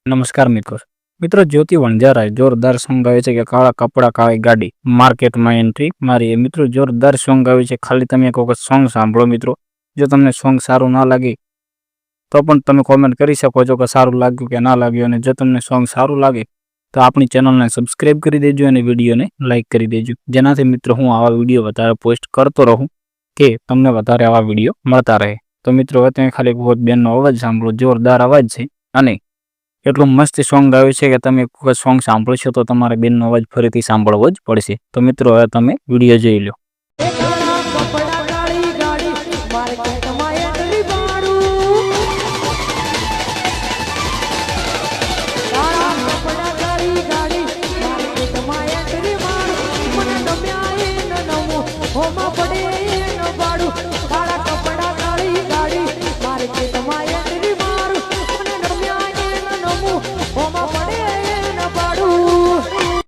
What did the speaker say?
નમસ્કાર મિત્રો જ્યોતિ વણજારાએ જોરદાર સોંગ ગાયું છે કે કાળા કપડા કાળી ગાડી માર્કેટમાં એન્ટ્રી મારી મિત્રો જોરદાર સોંગ ગાયું છે। ખાલી તમે એક વખત સોંગ સાંભળો મિત્રો। જો તમને સોંગ સારું ના લાગે તો પણ તમે કોમેન્ટ કરી શકો છો કે સારું લાગ્યું કે ના લાગ્યું, અને જો તમને સોંગ સારું લાગે તો આપણી ચેનલને સબસ્ક્રાઇબ કરી દેજો અને વિડીયોને લાઇક કરી દેજો, જેનાથી મિત્રો હું આવા વિડીયો વધારે પોસ્ટ કરતો રહું કે તમને વધારે આવા વિડીયો મળતા રહે। તો મિત્રો હવે તમે ખાલી એક બેનનો અવાજ સાંભળો, જોરદાર અવાજ છે અને એટલું મસ્ત સોંગ ગાયું છે કે તમે એક વખત સોંગ સાંભળશો તો તમારે બેનનો અવાજ ફરીથી સાંભળવો જ પડશે। તો મિત્રો હવે તમે વિડીયો જોઈ લો।